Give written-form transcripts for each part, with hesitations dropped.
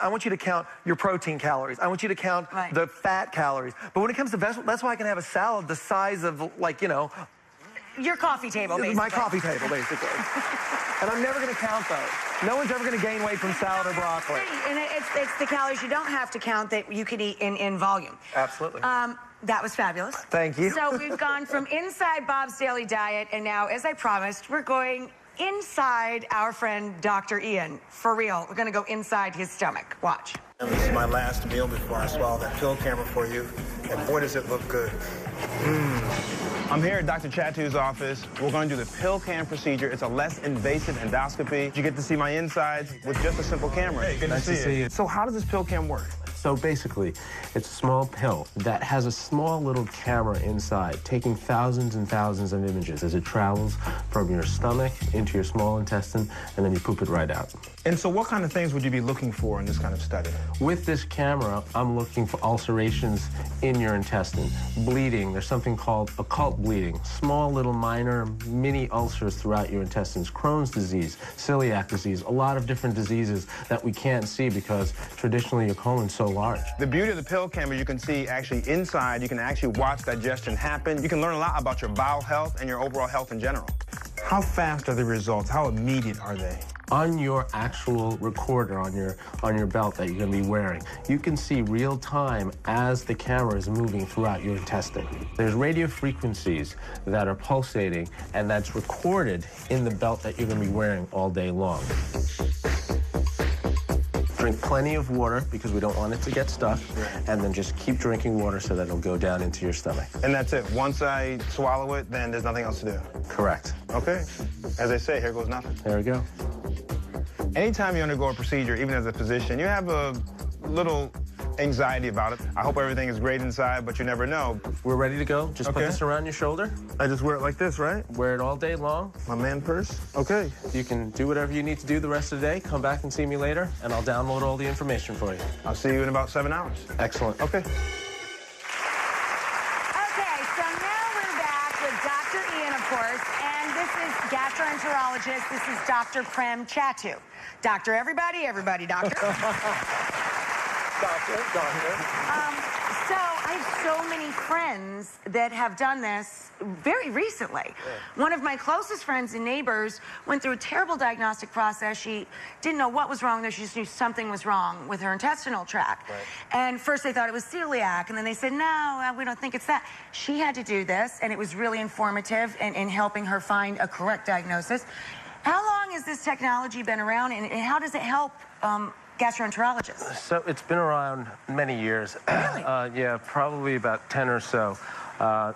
I want you to count your protein calories. I want you to count the fat calories. But when it comes to vegetables, that's why I can have a salad the size of, like, you know... Your coffee table, basically. My coffee table, basically. And I'm never going to count those. No one's ever going to gain weight from salad or broccoli. And it's the calories you don't have to count that you can eat in volume. Absolutely. That was fabulous. Thank you. So we've gone from inside Bob's Daily Diet, and now, as I promised, we're going inside our friend Dr. Ian. For real, we're going to go inside his stomach. Watch. This is my last meal before I swallow that pill camera for you, and boy, does it look good. I'm here at Dr. Chattoo's office. We're going to do the pill cam procedure. It's a less invasive endoscopy. You get to see my insides with just a simple camera. Hey, good to see you. So how does this pill cam work? So basically, it's a small pill that has a small little camera inside, taking thousands and thousands of images as it travels from your stomach into your small intestine, and then you poop it right out. And so what kind of things would you be looking for in this kind of study? With this camera, I'm looking for ulcerations in your intestine, bleeding. There's something called occult bleeding, small little minor mini ulcers throughout your intestines, Crohn's disease, celiac disease, a lot of different diseases that we can't see because traditionally your colon's so large. The beauty of the pill cam is you can see actually inside, you can actually watch digestion happen. You can learn a lot about your bowel health and your overall health in general. How fast are the results? How immediate are they? On your actual recorder on your belt that you're going to be wearing, you can see real time as the camera is moving throughout your intestine. There's radio frequencies that are pulsating, and that's recorded in the belt that you're going to be wearing all day long. Drink plenty of water because we don't want it to get stuck, and then just keep drinking water so that it'll go down into your stomach. And that's it. Once I swallow it, then there's nothing else to do. Correct. Okay. As they say, here goes nothing. There we go. Anytime you undergo a procedure, even as a physician, you have a little anxiety about it. I hope everything is great inside, but you never know. We're ready to go. Just put this around your shoulder. I just wear it like this, right? Wear it all day long. My man purse? Okay. You can do whatever you need to do the rest of the day. Come back and see me later, and I'll download all the information for you. I'll see you in about 7 hours. Excellent. Okay. Okay, so now we're back with Dr. Ian, of course, and this is gastroenterologist. This is Dr. Prem Chattoo. Doctor, everybody, doctor. Doctor. So I have so many friends that have done this very recently. Yeah. One of my closest friends and neighbors went through a terrible diagnostic process. She didn't know what was wrong there. She just knew something was wrong with her intestinal tract. Right. And first they thought it was celiac, and then they said, no, we don't think it's that. She had to do this, and it was really informative in helping her find a correct diagnosis. How long has this technology been around, and how does it help gastroenterologists? So it's been around many years. Really? Yeah, probably about 10 or so,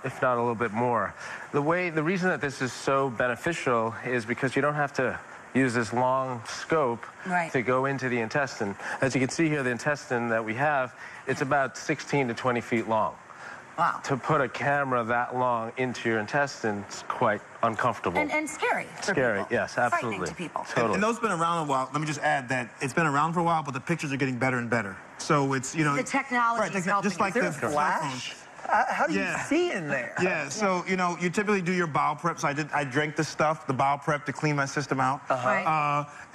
if not a little bit more. The reason that this is so beneficial is because you don't have to use this long scope to go into the intestine. As you can see here, the intestine that we have, it's about 16 to 20 feet long. Wow. To put a camera that long into your intestine is quite uncomfortable. And scary for scary, people. yes, absolutely. Frightening to people. Totally. And those have been around a while. Let me just add that it's been around for a while, but the pictures are getting better and better. So it's, you know... The technology is helping. Just like the flash? How do you see in there? Yeah, so, you know, you typically do your bowel prep. So I drank this stuff, the bowel prep, to clean my system out.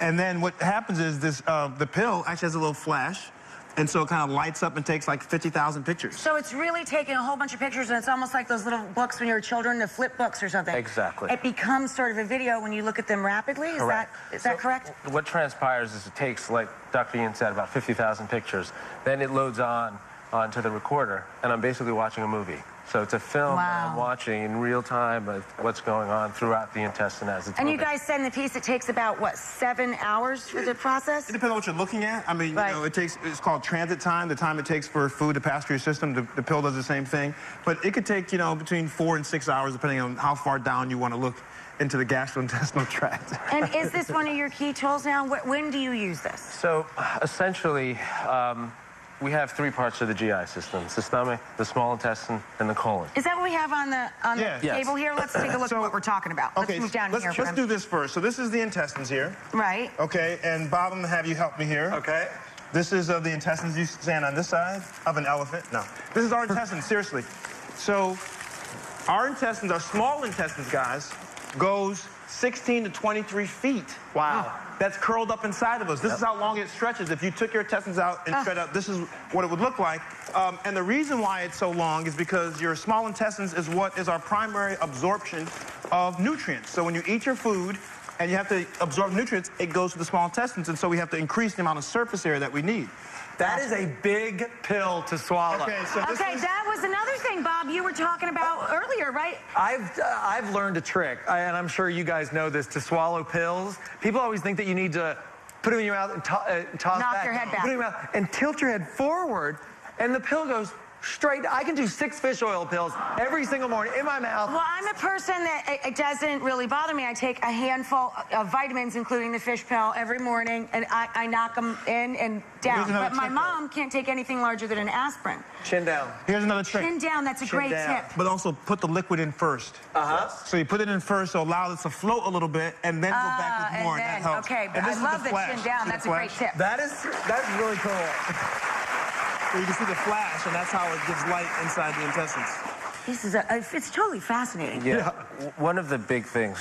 And then what happens is this, the pill actually has a little flash. And so it kind of lights up and takes like 50,000 pictures. So it's really taking a whole bunch of pictures, and it's almost like those little books when you were children, the flip books or something. Exactly. It becomes sort of a video when you look at them rapidly. Is that correct? What transpires is it takes, like Dr. Ian said, about 50,000 pictures. Then it loads onto the recorder, and I'm basically watching a movie. So it's a film that I'm watching in real time of what's going on throughout the intestine as it's And moving. you guys said in the piece it takes about, what, 7 hours for the process? It depends on what you're looking at. I mean, you know, it's called transit time, the time it takes for food to pass through your system. The pill does the same thing. But it could take, you know, between 4 and 6 hours, depending on how far down you want to look into the gastrointestinal tract. And is this one of your key tools now? When do you use this? So, essentially, we have 3 parts of the GI system: the stomach, the small intestine, and the colon. Is that what we have on the table here? Let's take a look at what we're talking about. Let's move down here. Let's do this first. So this is the intestines here. Right. Okay, and Bob, I'm going to have you help me here. Okay. This is the intestines. You stand on this side of an elephant. No. This is our intestines, seriously. So our intestines, our small intestines, guys, goes 16 to 23 feet. Wow. That's curled up inside of us. This is how long it stretches. If you took your intestines out and shred out, this is what it would look like. And the reason why it's so long is because your small intestines is what is our primary absorption of nutrients. So when you eat your food and you have to absorb nutrients, it goes to the small intestines, and so we have to increase the amount of surface area that we need. That is a big pill to swallow. Okay, so That was another thing, Bob, you were talking about earlier, right? I've learned a trick, and I'm sure you guys know this, to swallow pills. People always think that you need to put them in your mouth and toss Knock back. your head back. Put it in your mouth and tilt your head forward, and the pill goes straight. I can do 6 fish oil pills every single morning in my mouth. Well, I'm a person that it doesn't really bother me. I take a handful of vitamins, including the fish pill, every morning, and I knock them in and down. But my mom can't take anything larger than an aspirin. Chin down. Here's another trick. Chin down, that's a great tip. But also put the liquid in first. So you put it in first to allow it to float a little bit, and then go back with more, and that helps. Okay, but I love the chin down. That's a great tip. That's really cool. So you can see the flash, and that's how it gives light inside the intestines. This is it's totally fascinating. Yeah. One of the big things,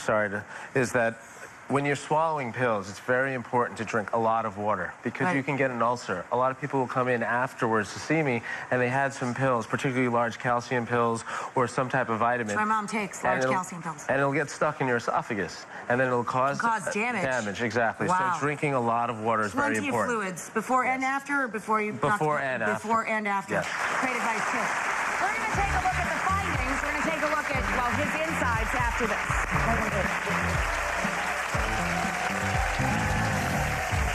is that when you're swallowing pills, it's very important to drink a lot of water because you can get an ulcer. A lot of people will come in afterwards to see me, and they had some pills, particularly large calcium pills or some type of vitamin. My mom takes large calcium pills. And it'll get stuck in your esophagus, and then it'll cause damage. Damage, exactly. Wow. So drinking a lot of water is very important. Plenty of fluids, before and after, or before you... Before and after. Before and after. Yes. Great advice, too. We're going to take a look at the findings. We're going to take a look at, well, his insides after this.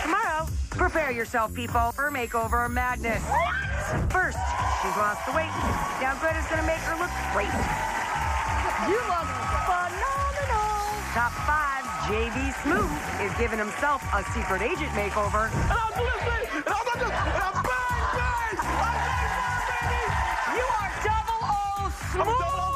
Tomorrow, prepare yourself, people, for makeover madness. First, she's lost the weight. Now good is going to make her look great. You look phenomenal. Top 5, JB Smooth is giving himself a secret agent makeover. And I'll do this thing, and I'll do this, and I'm bang, baby! You are double O Smooth. I'm double O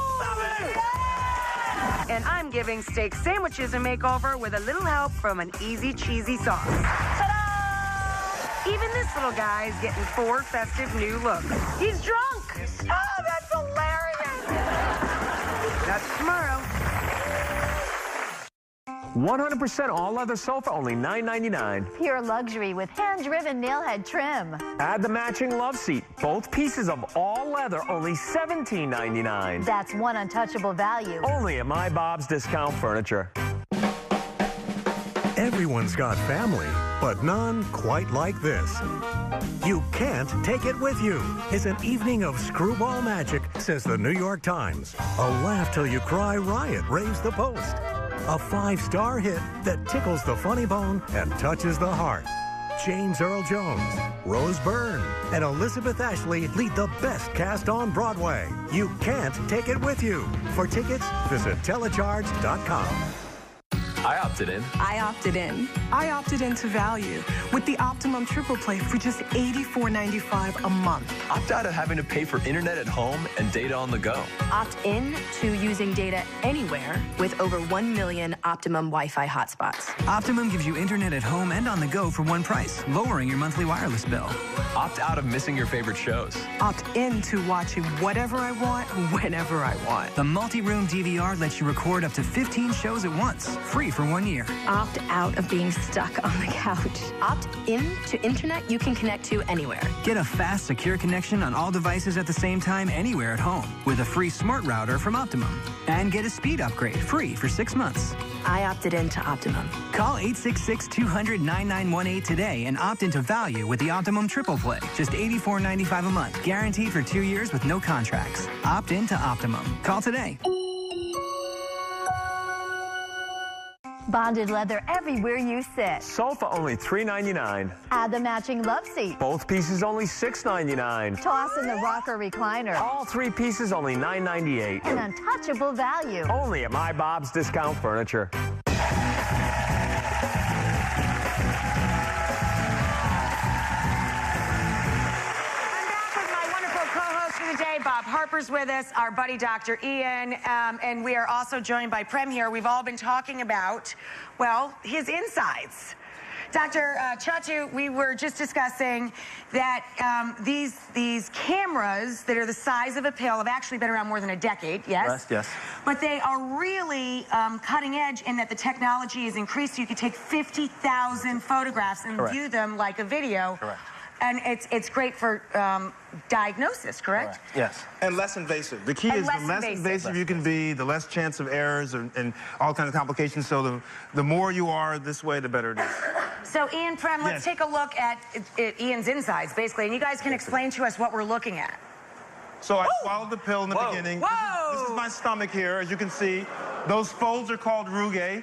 Yeah! And I'm giving steak sandwiches a makeover with a little help from an easy cheesy sauce. Ta-da! Even this little guy is getting 4 festive new looks. He's drunk. Oh, that's hilarious. That's tomorrow. 100% all-leather sofa, only $9.99. Pure luxury with hand-driven nail-head trim. Add the matching love seat. Both pieces of all leather, only $17.99. That's one untouchable value. Only at My Bob's Discount Furniture. Everyone's got family, but none quite like this. You can't take it with you. It's an evening of screwball magic, says the New York Times. A laugh till you cry riot raves the Post. A 5-star hit that tickles the funny bone and touches the heart. James Earl Jones, Rose Byrne, and Elizabeth Ashley lead the best cast on Broadway. You can't take it with you. For tickets, visit telecharge.com. I opted in. I opted in. I opted into value with the Optimum Triple Play for just $84.95 a month. Opt out of having to pay for internet at home and data on the go. Opt in to using data anywhere with over 1 million Optimum Wi-Fi hotspots. Optimum gives you internet at home and on the go for one price, lowering your monthly wireless bill. Opt out of missing your favorite shows. Opt in to watching whatever I want, whenever I want. The multi-room DVR lets you record up to 15 shows at once, free for 1 year. Opt out of being stuck on the couch. Opt in to internet you can connect to anywhere. Get a fast, secure connection on all devices at the same time anywhere at home with a free smart router from Optimum. And get a speed upgrade free for 6 months. I opted into Optimum. Call 866-200-9918 today and opt into value with the Optimum Triple Play. Just $84.95 a month, guaranteed for 2 years with no contracts. Opt into Optimum. Call today. Bonded leather everywhere you sit. Sofa, only $3.99. Add the matching love seat. Both pieces, only $6.99. Toss in the rocker recliner. All 3 pieces, only $9.98. An untouchable value. Only at My Bob's Discount Furniture. Bob Harper's with us, our buddy Dr. Ian, and we are also joined by Prem here. We've all been talking about, well, his insides. Dr. Chattoo, we were just discussing that these cameras that are the size of a pill have actually been around more than a decade, yes? Yes. But they are really cutting edge in that the technology has increased. You can take 50,000 photographs and Correct. view them like a video. Correct. And it's great for diagnosis, correct? Yes. And less invasive. The key is the less invasive you can be, the less chance of errors and all kinds of complications. So the more you are this way, the better it is. So Ian, Prem, let's take a look at Ian's insides, basically. And you guys can explain to us what we're looking at. So I swallowed the pill in the beginning. Whoa! This is my stomach here, as you can see. Those folds are called rugae,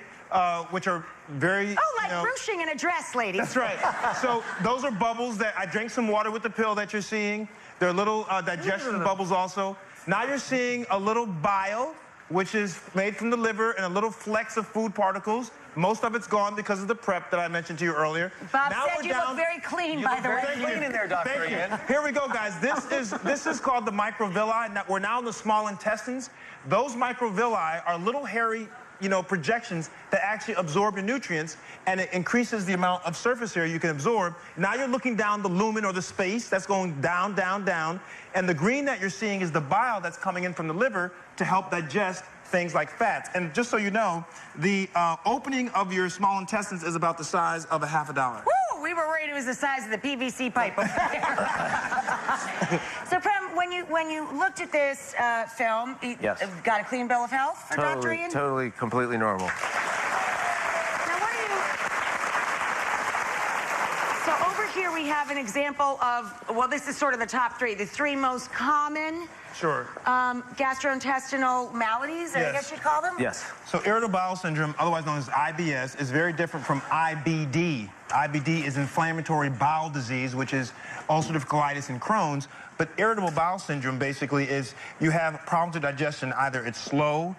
which are very, ruching in a dress, ladies. That's right. So those are bubbles that I drank some water with the pill that you're seeing. They're little digestion bubbles also. Now you're seeing a little bile, which is made from the liver, and a little flecks of food particles. Most of it's gone because of the prep that I mentioned to you earlier. Bob said you look very clean, by the way. Very clean in there, Dr. Ian. Here we go, guys. This is called the microvilli. Now, we're now in the small intestines. Those microvilli are little hairy, projections that actually absorb your nutrients, and it increases the amount of surface area you can absorb. Now you're looking down the lumen or the space that's going down, down, down, and the green that you're seeing is the bile that's coming in from the liver to help digest things like fats. And just so you know, the opening of your small intestines is about the size of a $50. Woo! We were worried it was the size of the PVC pipe over there. So, Prem, when you looked at this film, you got a clean bill of health for Dr. Ian? Totally, completely normal. Now, what are you... So over here we have an example of, well, this is sort of the top three, the three most common gastrointestinal maladies, I guess you'd call them? Yes. So irritable bowel syndrome, otherwise known as IBS, is very different from IBD. IBD is inflammatory bowel disease, which is ulcerative colitis and Crohn's. But irritable bowel syndrome basically is you have problems with digestion. Either it's slow,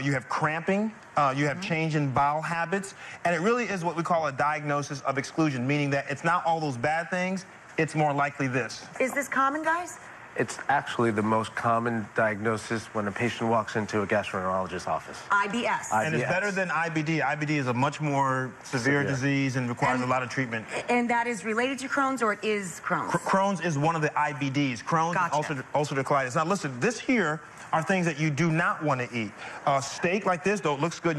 you have cramping, you have change in bowel habits, and it really is what we call a diagnosis of exclusion, meaning that it's not all those bad things, it's more likely this. Is this common, guys? It's actually the most common diagnosis when a patient walks into a gastroenterologist's office. IBS. And it's better than IBD. IBD is a much more severe disease and requires a lot of treatment. And that is related to Crohn's, or it is Crohn's? Crohn's is one of the IBDs. Crohn's and ulcerative colitis. Now listen, this here are things that you do not want to eat. Steak like this, though, it looks good.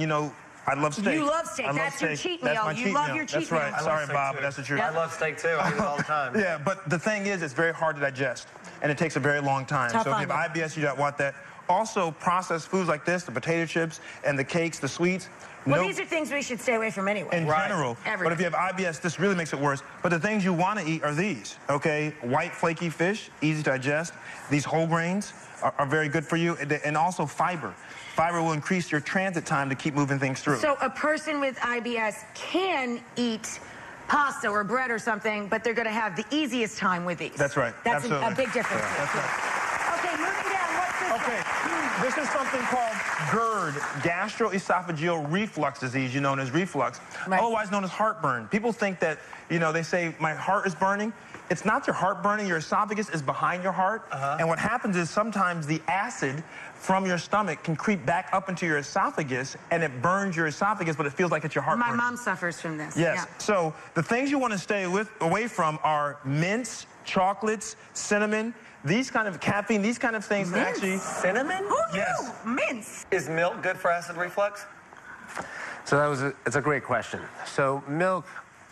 I love steak. You love steak. That's your cheat meal. That's my cheat you love meal. your cheat meal. That's right. meal. Sorry, Bob, but that's the truth. I love steak, too. I eat it all the time. Yeah, but the thing is, it's very hard to digest, and it takes a very long time. So if you have IBS, you don't want that. Also, processed foods like this, the potato chips and the cakes, the sweets. Well, these are things we should stay away from anyway. In general. But if you have IBS, this really makes it worse. But the things you want to eat are these, okay? White, flaky fish, easy to digest. These whole grains are very good for you. And also fiber. Fiber will increase your transit time to keep moving things through. So a person with IBS can eat pasta or bread or something, but they're going to have the easiest time with these. That's right. That's Absolutely. a big difference. That's right. Okay, moving down. What's this? Okay, this is something called GERD, gastroesophageal reflux disease, known as reflux, otherwise known as heartburn. People think that, they say, my heart is burning. It's not your heart burning. Your esophagus is behind your heart. And what happens is sometimes the acid from your stomach can creep back up into your esophagus, and it burns your esophagus, but it feels like it's your heart My burning. mom suffers from this. Yes. Yeah. So the things you want to stay away from are mints, chocolates, cinnamon, these kind of caffeine, these kind of things that actually... Cinnamon? Who knew? Mints. Is milk good for acid reflux? So it's a great question. So milk,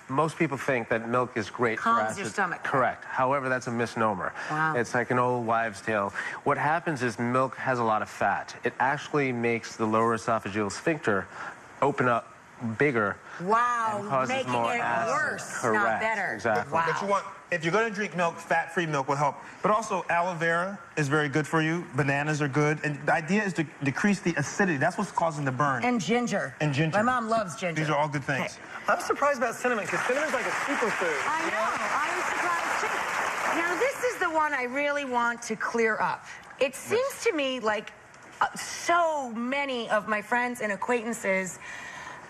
most people think that milk is great for acid. Calms your stomach. Correct. However, that's a misnomer. Wow. It's like an old wives' tale. What happens is milk has a lot of fat. It actually makes the lower esophageal sphincter open up bigger. Wow, and causes making more it acid. worse, Correct. not better. Exactly. Wow. But if you're going to drink milk, fat-free milk will help. But also, aloe vera is very good for you. Bananas are good. And the idea is to decrease the acidity. That's what's causing the burn. And ginger. And ginger. My mom loves ginger. These are all good things. Okay. I'm surprised about cinnamon, because cinnamon's like a superfood. I know. I was surprised, too. Now, this is the one I really want to clear up. It seems to me like so many of my friends and acquaintances,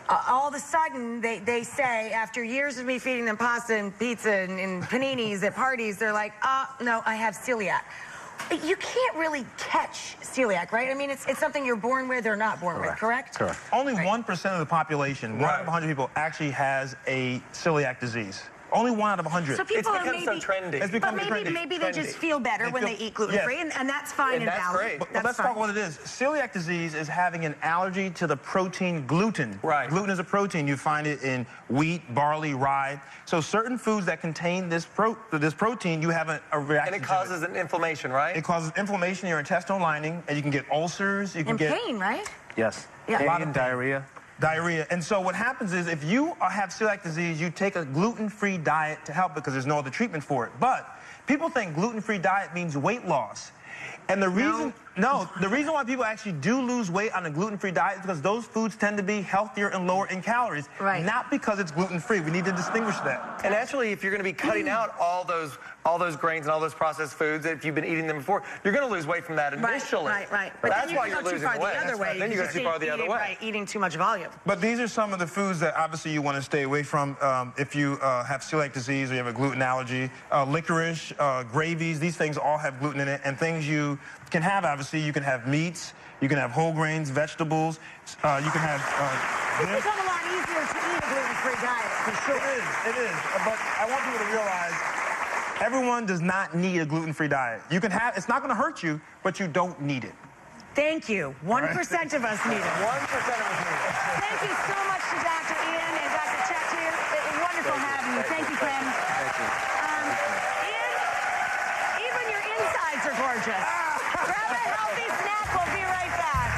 all of a sudden, they say, after years of me feeding them pasta and pizza and paninis at parties, they're like, no, I have celiac. You can't really catch celiac, right? I mean, it's something you're born with or not born with, correct? Correct. Only 1% of the population, 1 out of 100 people, actually has a celiac disease. Only 1 out of 100. So people it's become so trendy. It's become trendy. Maybe they just feel better when they eat gluten-free, and that's fine and valid. Great. But let's talk what it is. Celiac disease is having an allergy to the protein gluten. Right. Gluten is a protein. You find it in wheat, barley, rye. So certain foods that contain this protein, you have a reaction And it causes an inflammation, right? It causes inflammation in your intestinal lining, and you can get ulcers. You can get pain, right? Yes. Yeah. Pain and diarrhea. Diarrhea. And so what happens is if you have celiac disease, you take a gluten-free diet to help because there's no other treatment for it. But people think gluten-free diet means weight loss. And the reason, the reason why people actually do lose weight on a gluten-free diet is because those foods tend to be healthier and lower in calories. Right. Not because it's gluten-free. We need to distinguish that. And actually, if you're going to be cutting out all those grains and all those processed foods, if you've been eating them before, you're going to lose weight from that initially. Right. But that's why you're losing weight. Then you go too far the other way. Right, eating too much volume. But these are some of the foods that obviously you want to stay away from if you have celiac disease or you have a gluten allergy. Licorice, gravies, these things all have gluten in it. And things you can have, obviously, you can have meats, you can have whole grains, vegetables, you can have... It's become a lot easier to eat a gluten-free diet, for sure. It is. But I want people to realize everyone does not need a gluten-free diet. You can have, it's not going to hurt you, but you don't need it. Thank you. 1% of us need it. 1% of us need it. Thank you so much to Dr. Ian and Dr. Chattoo. Wonderful having you. Thank you, Prem. Ian, even your insides are gorgeous. Grab a healthy snack. We'll be right back.